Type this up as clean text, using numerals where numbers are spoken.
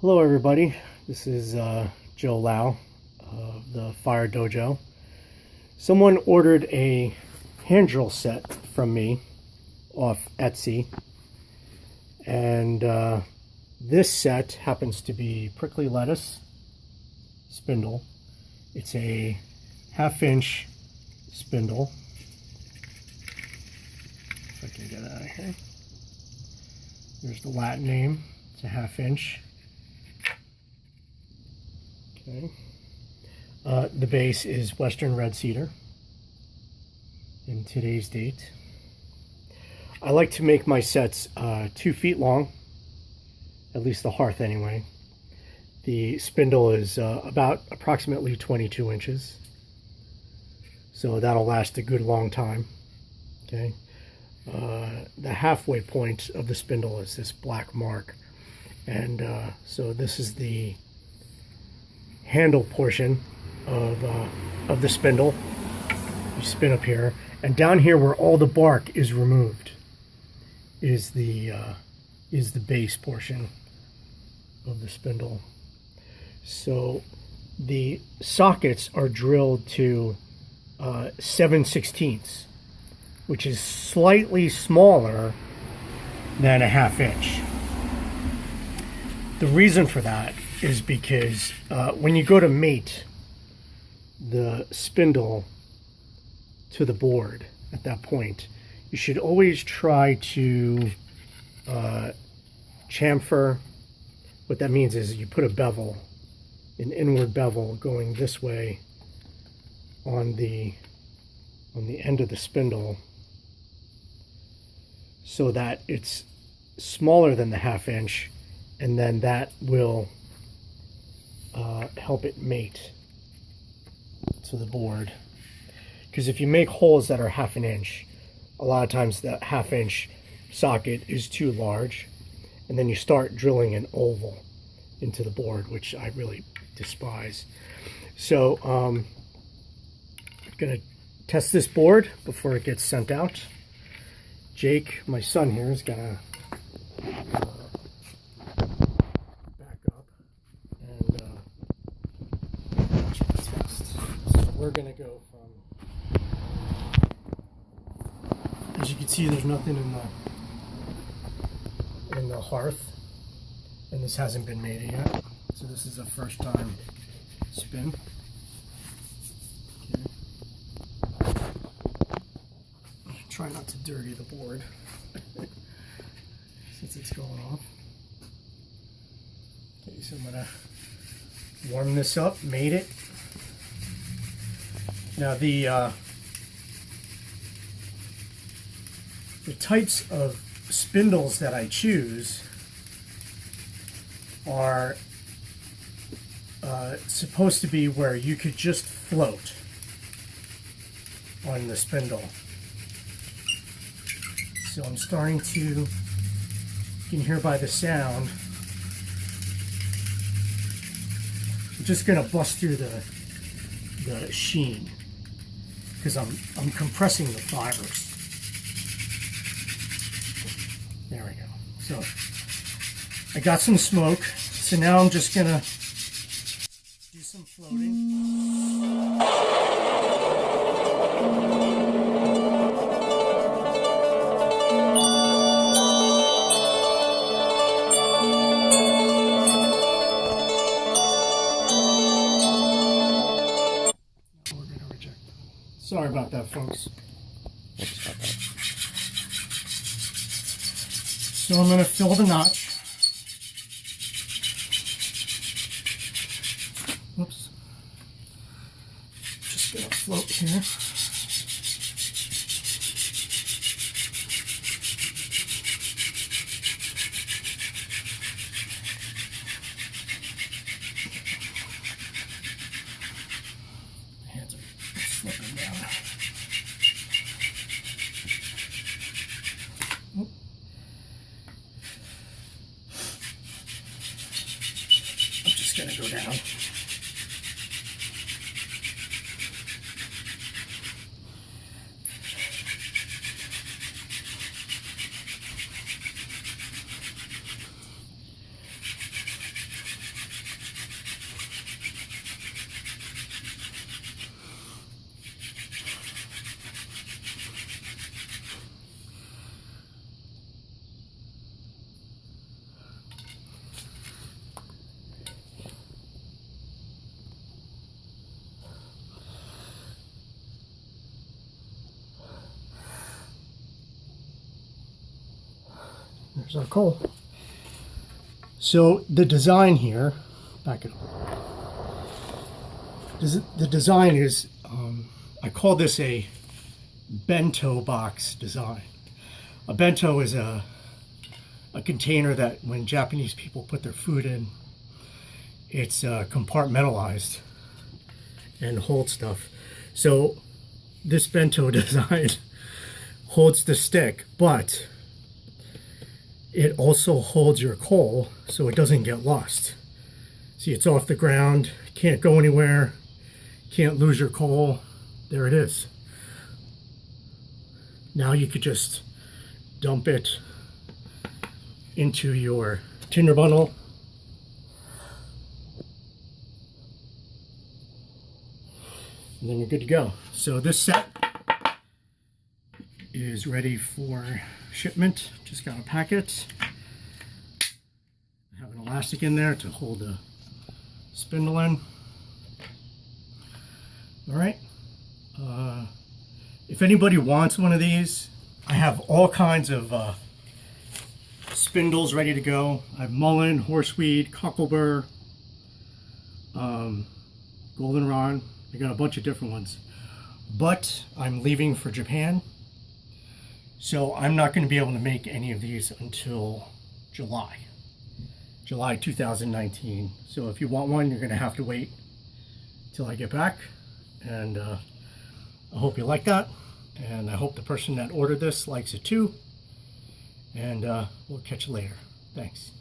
Hello everybody, this is Joe Lau of the Phyre Dojo. Someone ordered a hand drill set from me off Etsy, and this set happens to be prickly lettuce spindle. It's a 1/2 inch spindle. If I can get it out of here. There's the Latin name. It's a 1/2 inch. Okay. The base is Western red cedar in today's date. I like to make my sets 2 feet long, at least the Hearth anyway. The spindle is about approximately 22 inches, so that'll last a good long time. Okay. The halfway point of the spindle is this black mark, and so this is the handle portion of the spindle. You spin up here, and down here where all the bark is removed is the base portion of the spindle. So the sockets are drilled to 7/16, which is slightly smaller than a 1/2 inch. The reason for that is because when you go to mate the spindle to the board at that point, you should always try to chamfer. What that means is you put a bevel, an inward bevel going this way on the end of the spindle, so that it's smaller than the 1/2 inch, and then that will help it mate to the board. Because if you make holes that are 1/2 inch, a lot of times the 1/2 inch socket is too large, and then you start drilling an oval into the board, which I really despise. So I'm gonna test this board before it gets sent out. Jake, my son here, is gonna back up and watch the test. So we're gonna go from, as you can see, there's nothing in the Hearth, and this hasn't been mated yet. So this is a first time spin. Okay. Try not to dirty the board since it's going off. Okay, so I'm gonna warm this up, mate it. Now the types of spindles that I choose are supposed to be where you could just float on the spindle. So I'm starting to, you can hear by the sound, I'm just gonna bust through the sheen because I'm compressing the fibers. There we go. So I got some smoke, so now I'm just gonna do some floating. Sorry about that, folks. So I'm going to fill the notch. Whoops. Just going to float here. Hands are slipping down. Oop. I'm just going to go down. There's our coal. So the design here, back it up. The design is, I call this a bento box design. A bento is a container that when Japanese people put their food in, it's compartmentalized and holds stuff. So this bento design holds the stick, but it also holds your coal so it doesn't get lost. See, it's off the ground, can't go anywhere, can't lose your coal. There it is. Now you could just dump it into your tinder bundle. And then you're good to go. So this set is ready for shipment. Just got to pack it. I have an elastic in there to hold the spindle in. All right. If anybody wants one of these, I have all kinds of spindles ready to go. I have mullein, horseweed, cockleburr, goldenrod. I got a bunch of different ones. But I'm leaving for Japan, so I'm not going to be able to make any of these until July 2019. So if you want one, you're going to have to wait till I get back. And I hope you like that. And I hope the person that ordered this likes it too. And we'll catch you later. Thanks.